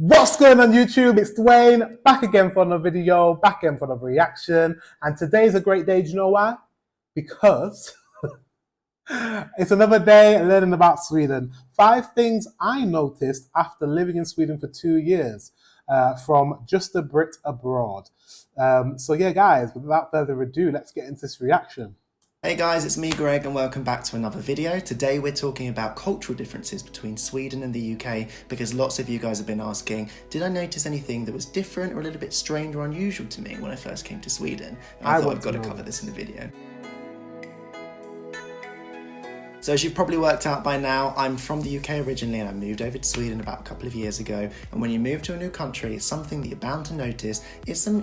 What's going on YouTube? It's Dwayne, back again for another video, back again for another reaction. And today's a great day, do you know why? Because it's another day learning about Sweden. 5 things I noticed after living in Sweden for 2 years from Just a Brit Abroad. So yeah guys, without further ado, let's get into this reaction. Hey guys, it's me Greg and welcome back to another video. Today we're talking about cultural differences between Sweden and the UK because lots of you guys have been asking, did I notice anything that was different or a little bit strange or unusual to me when I first came to Sweden? And I thought I've got to cover this in the video. So as you've probably worked out by now, I'm from the UK originally and I moved over to Sweden about a couple of years ago. And when you move to a new country, something that you're bound to notice is some,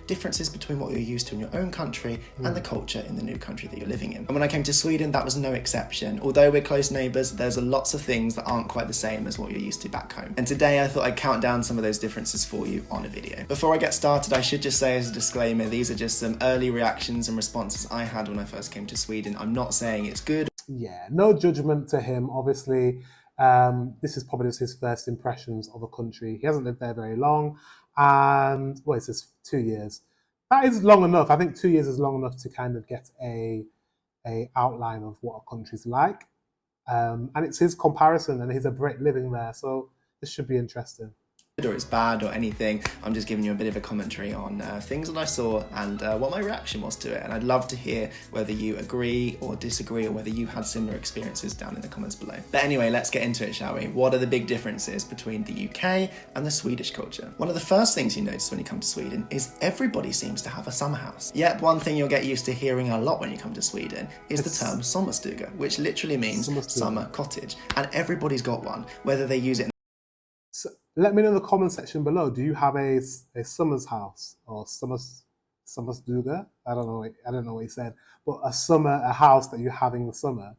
differences between what you're used to in your own country and the culture in the new country that you're living in. And when I came to Sweden, that was no exception. Although we're close neighbours, there's lots of things that aren't quite the same as what you're used to back home. And today I thought I'd count down some of those differences for you on a video. Before I get started, I should just say as a disclaimer, these are just some early reactions and responses I had when I first came to Sweden. I'm not saying it's good. Yeah, no judgment to him. Obviously, this is probably just his first impressions of a country. He hasn't lived there very long, and well, it's just 2 years. That is long enough. I think 2 years is long enough to kind of get a outline of what a country's like. And it's his comparison, and he's a Brit living there, so this should be interesting. Or it's bad or anything. I'm just giving you a bit of a commentary on things that I saw and what my reaction was to it, and I'd love to hear whether you agree or disagree or whether you had similar experiences down in the comments below. But anyway, let's get into it, shall we? What are the big differences between the UK and the Swedish culture? One of the first things you notice when you come to Sweden is everybody seems to have a summer house. Yet one thing you'll get used to hearing a lot when you come to Sweden is the term sommarstuga, which literally means summer cottage, and everybody's got one, whether they use it So let me know in the comment section below. Do you have a summer's house or sommarstuga? I don't know what he said, but a house that you have in the summer.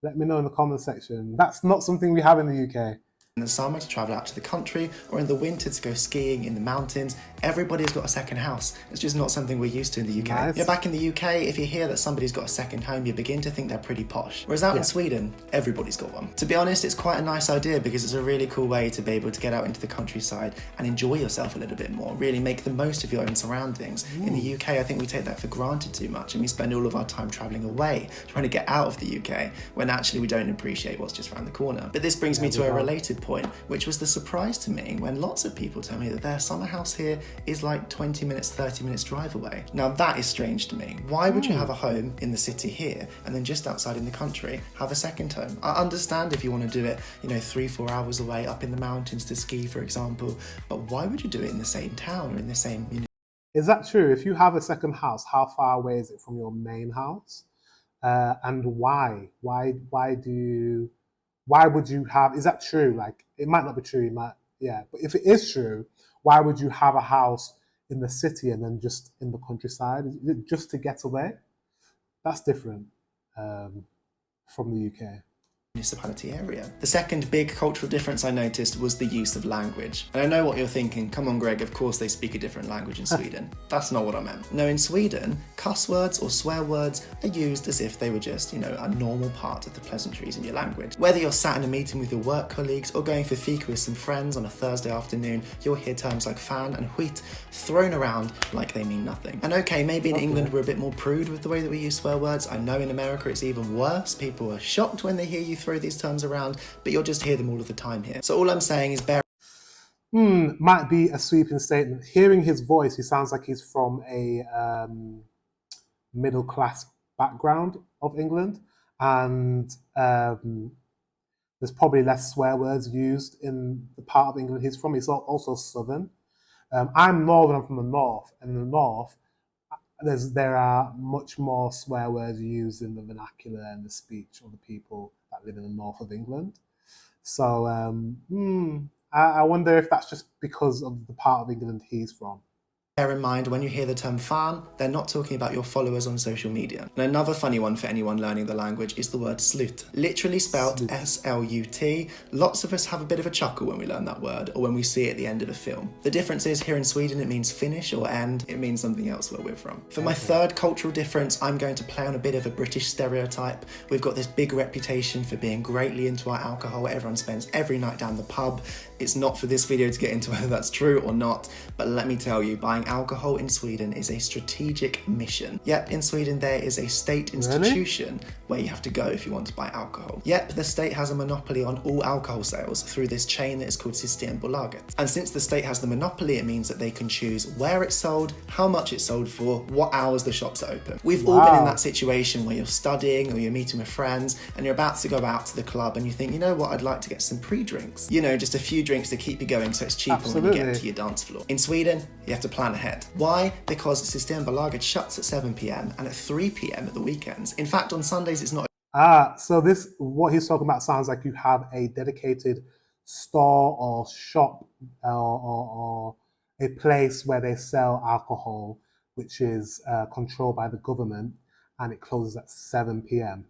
Let me know in the comment section. That's not something we have in the UK. In the summer to travel out to the country, or in the winter to go skiing in the mountains. Everybody's got a second house. It's just not something we're used to in the UK. Nice. You're back in the UK, if you hear that somebody's got a second home, you begin to think they're pretty posh. Whereas out in Sweden, everybody's got one. To be honest, it's quite a nice idea because it's a really cool way to be able to get out into the countryside and enjoy yourself a little bit more, really make the most of your own surroundings. In the UK, I think we take that for granted too much and we spend all of our time traveling away, trying to get out of the UK, when actually we don't appreciate what's just around the corner. But this brings me to a related point, which was the surprise to me when lots of people tell me that their summer house here is like 20 minutes, 30 minutes drive away. Now that is strange to me. Why would you have a home in the city here and then just outside in the country have a second home? I understand if you want to do it, 3-4 hours away up in the mountains to ski, for example, but why would you do it in the same town or in the same, Is that true? If you have a second house, how far away is it from your main house? And why? Why would you have, is that true? Like, it might not be true, but if it is true, why would you have a house in the city and then just in the countryside? Is it just to get away? That's different from the UK. Municipality area. The second big cultural difference I noticed was the use of language. And I know what you're thinking, come on Greg, of course they speak a different language in Sweden. That's not what I meant. No, in Sweden, cuss words or swear words are used as if they were just, a normal part of the pleasantries in your language. Whether you're sat in a meeting with your work colleagues or going for fika with some friends on a Thursday afternoon, you'll hear terms like fan and huit thrown around like they mean nothing. And okay, maybe in England we're a bit more prude with the way that we use swear words. I know in America it's even worse. People are shocked when they hear you throw these terms around, but you'll just hear them all of the time here. So all I'm saying is might be a sweeping statement. Hearing his voice, he sounds like he's from a middle class background of England, and there's probably less swear words used in the part of England he's from. He's also southern. I'm northern, I'm from the north, and in the north there are much more swear words used in the vernacular and the speech of the people that live in the north of England. So I wonder if that's just because of the part of England he's from. Bear in mind, when you hear the term fan, they're not talking about your followers on social media. And another funny one for anyone learning the language is the word slut. Literally spelt S-L-U-T. Lots of us have a bit of a chuckle when we learn that word, or when we see it at the end of a film. The difference is, here in Sweden it means finish or end. It means something else where we're from. For my third cultural difference, I'm going to play on a bit of a British stereotype. We've got this big reputation for being greatly into our alcohol. Everyone spends every night down the pub. It's not for this video to get into whether that's true or not, but let me tell you, buying alcohol in Sweden is a strategic mission. Yep, in Sweden there is a state institution where you have to go if you want to buy alcohol. Yep, the state has a monopoly on all alcohol sales through this chain that is called Systembolaget. And since the state has the monopoly, it means that they can choose where it's sold, how much it's sold for, what hours the shops are open. We've all been in that situation where you're studying or you're meeting with friends and you're about to go out to the club and you think, you know what, I'd like to get some pre-drinks. You know, just a few drinks to keep you going so it's cheaper when you get to your dance floor. In Sweden, you have to plan ahead. Why? Because Systembolaget shuts at 7 p.m. and at 3 p.m. at the weekends. In fact, on Sundays it's not. So this, what he's talking about sounds like you have a dedicated store or shop or a place where they sell alcohol, which is controlled by the government, and it closes at 7 p.m.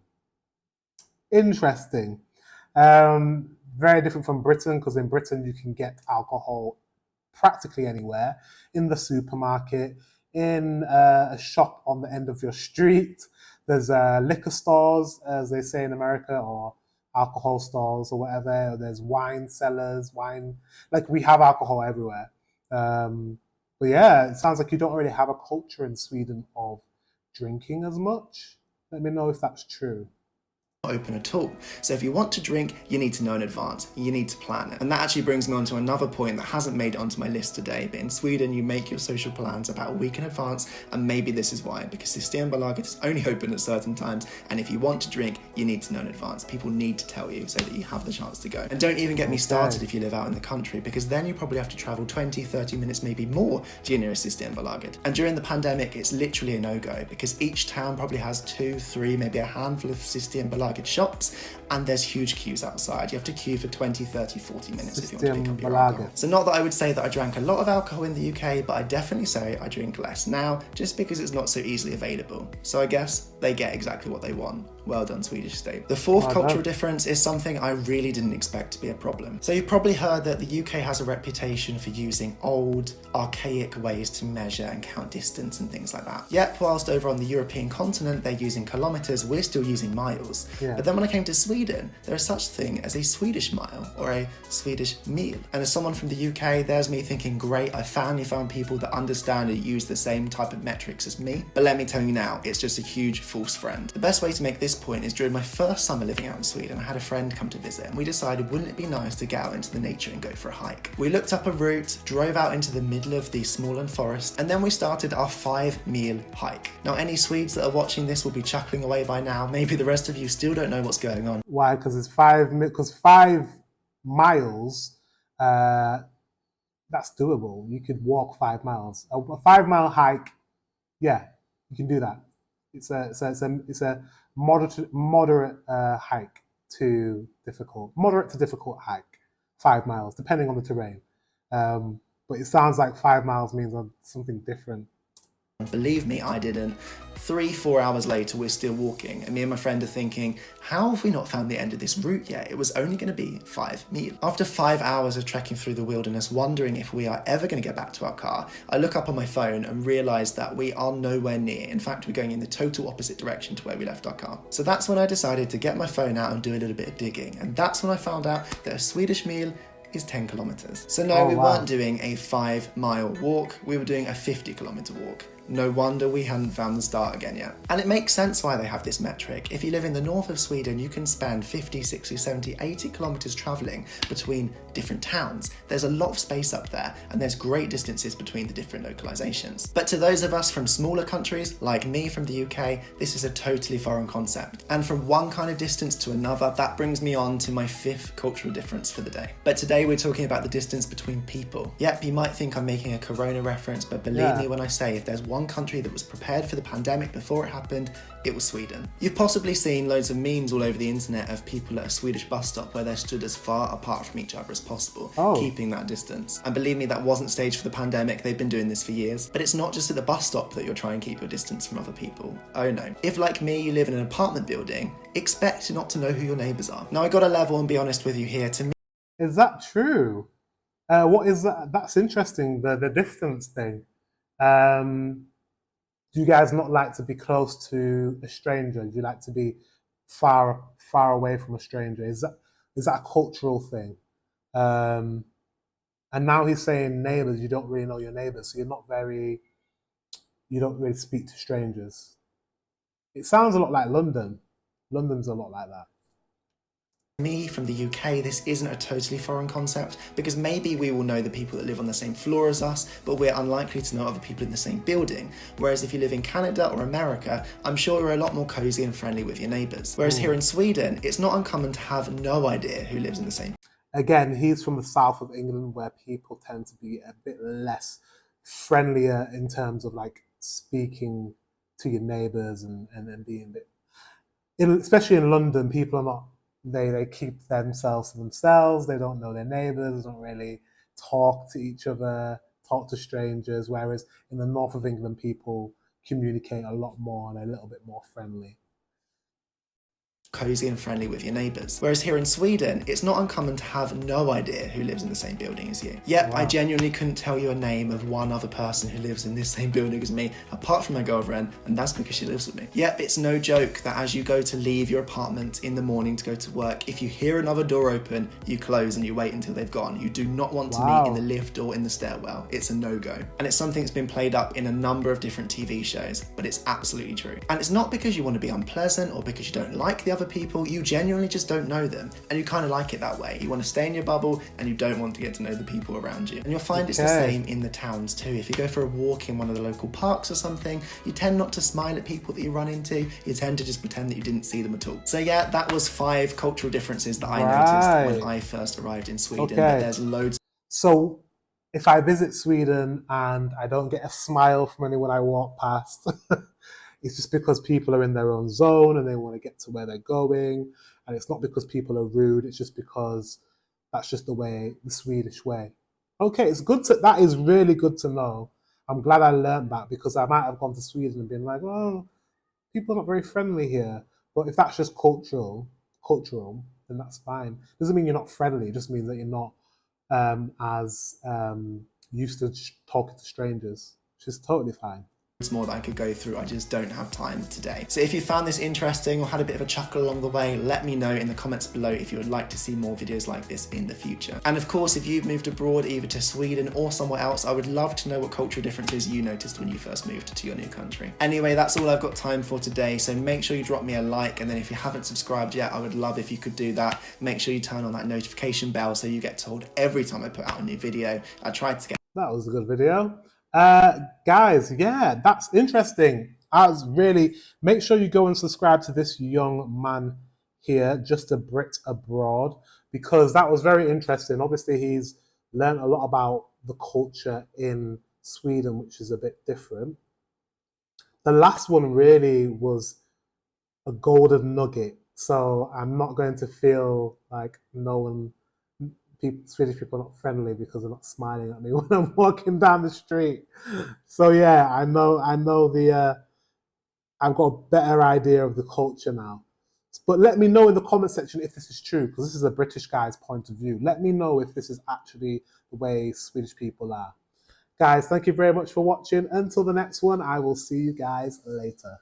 Interesting. Very different from Britain, because in Britain you can get alcohol practically anywhere, in the supermarket, in a shop on the end of your street. There's liquor stores, as they say in America, or alcohol stores or whatever. There's wine cellars, like we have alcohol everywhere. But yeah, it sounds like you don't really have a culture in Sweden of drinking as much. Let me know if that's true. Open at all. So if you want to drink, you need to know in advance. You need to plan it. And that actually brings me on to another point that hasn't made it onto my list today. But in Sweden, you make your social plans about a week in advance, and maybe this is why, because Systembolaget is only open at certain times, and if you want to drink, you need to know in advance. People need to tell you so that you have the chance to go. And don't even get me started if you live out in the country, because then you probably have to travel 20, 30 minutes, maybe more, to your nearest Systembolaget. And during the pandemic, it's literally a no-go, because each town probably has 2, 3, maybe a handful of Systembolaget shops, and there's huge queues outside. You have to queue for 20, 30, 40 minutes if you want to pick up your alcohol. So not that I would say that I drank a lot of alcohol in the UK, but I definitely say I drink less now, just because it's not so easily available. So I guess they get exactly what they want. Well done, Swedish state. The fourth cultural difference is something I really didn't expect to be a problem. So you've probably heard that the UK has a reputation for using old, archaic ways to measure and count distance and things like that. Yet, whilst over on the European continent they're using kilometers, we're still using miles. But then when I came to Sweden, there is such thing as a Swedish mile or a Swedish mil. And as someone from the UK, there's me thinking, great, I finally found people that understand and use the same type of metrics as me. But let me tell you now, it's just a huge false friend. The best way to make this point is during my first summer living out in Sweden, I had a friend come to visit, and we decided, wouldn't it be nice to get out into the nature and go for a hike? We looked up a route, drove out into the middle of the Småland forest, and then we started our 5 mile hike. Now, any Swedes that are watching this will be chuckling away by now. Maybe the rest of you still don't know what's going on. Why? Because it's 5 miles, that's doable. You could walk 5 miles. A 5 mile hike, yeah, you can do that. It's a moderate hike to difficult, moderate to difficult hike, 5 miles, depending on the terrain. But it sounds like 5 miles means something different. Believe me, I didn't. 3-4 hours later, we're still walking, and me and my friend are thinking, how have we not found the end of this route yet? It was only going to be 5 mil. After 5 hours of trekking through the wilderness, wondering if we are ever going to get back to our car, I look up on my phone and realise that we are nowhere near. In fact, we're going in the total opposite direction to where we left our car. So that's when I decided to get my phone out and do a little bit of digging, and that's when I found out that a Swedish mil is 10 kilometers. So no, we weren't doing a 5 mile walk, we were doing a 50 kilometer walk. No wonder we hadn't found the start again yet. And it makes sense why they have this metric. If you live in the north of Sweden, you can spend 50, 60, 70, 80 kilometers traveling between different towns. There's a lot of space up there, and there's great distances between the different localizations. But to those of us from smaller countries, like me from the UK, this is a totally foreign concept. And from one kind of distance to another, that brings me on to my 5th cultural difference for the day. But today we're talking about the distance between people. Yep, you might think I'm making a corona reference, but believe me when I say, if there's one country that was prepared for the pandemic before it happened, it was Sweden. You've possibly seen loads of memes all over the internet of people at a Swedish bus stop where they're stood as far apart from each other as possible, keeping that distance. And believe me, that wasn't staged for the pandemic, they've been doing this for years. But it's not just at the bus stop that you'll try and keep your distance from other people. Oh no. If, like me, you live in an apartment building, expect not to know who your neighbours are. Now, I gotta level and be honest with you here. To me, is that true? What is that? That's interesting, the distance thing. Do you guys not like to be close to a stranger? Do you like to be far away from a stranger? Is that a cultural thing? And now he's saying neighbours, you don't really know your neighbours, so you don't really speak to strangers. It sounds a lot like London. London's a lot like that. Me from the UK, this isn't a totally foreign concept, because maybe we will know the people that live on the same floor as us, but we're unlikely to know other people in the same building. Whereas if you live in Canada or America, I'm sure you're a lot more cozy and friendly with your neighbours. Whereas here in Sweden, it's not uncommon to have no idea who lives in the same. Again, he's from the south of England, where people tend to be a bit less friendlier in terms of like speaking to your neighbours and being a bit. Especially in London, people are not. They keep themselves to themselves. They don't know their neighbours. They don't really talk to each other, talk to strangers. Whereas in the north of England, people communicate a lot more and are a little bit more friendly. Cozy and friendly with your neighbours. Whereas here in Sweden, it's not uncommon to have no idea who lives in the same building as you. Yep, wow. I genuinely couldn't tell you a name of one other person who lives in this same building as me, apart from my girlfriend, and that's because she lives with me. Yep, it's no joke that as you go to leave your apartment in the morning to go to work, if you hear another door open, you close and you wait until they've gone. You do not want to meet in the lift or in the stairwell. It's a no-go. And it's something that's been played up in a number of different TV shows, but it's absolutely true. And it's not because you want to be unpleasant or because you don't like the other people, you genuinely just don't know them, and you kind of like it that way. You want to stay in your bubble and you don't want to get to know the people around you. And you'll find it's the same in the towns too. If you go for a walk in one of the local parks or something, you tend not to smile at people that you run into. You tend to just pretend that you didn't see them at all. So yeah, that was 5 cultural differences that I noticed when I first arrived in Sweden. But there's loads. So if I visit Sweden and I don't get a smile from anyone I walk past, it's just because people are in their own zone and they want to get to where they're going. And it's not because people are rude. It's just because that's just the Swedish way. Okay, that is really good to know. I'm glad I learned that, because I might have gone to Sweden and been like, oh, people are not very friendly here. But if that's just cultural, then that's fine. Doesn't mean you're not friendly. It just means that you're not as used to talking to strangers, which is totally fine. More that I could go through, I just don't have time today. So if you found this interesting or had a bit of a chuckle along the way, let me know in the comments below if you would like to see more videos like this in the future. And of course, if you've moved abroad, either to Sweden or somewhere else, I would love to know what cultural differences you noticed when you first moved to your new country. Anyway, that's all I've got time for today, so make sure you drop me a like, and then if you haven't subscribed yet, I would love if you could do that. Make sure you turn on that notification bell so you get told every time I put out a new video. I tried to get... That was a good video. Guys, yeah, that's interesting. Make sure you go and subscribe to this young man here, just a Brit abroad, because that was very interesting. Obviously, he's learned a lot about the culture in Sweden, which is a bit different. The last one really was a golden nugget, so I'm not going to feel like Swedish people are not friendly because they're not smiling at me when I'm walking down the street. So yeah, I've got a better idea of the culture now. But let me know in the comment section if this is true, because this is a British guy's point of view. Let me know if this is actually the way Swedish people are. Guys, thank you very much for watching. Until the next one, I will see you guys later.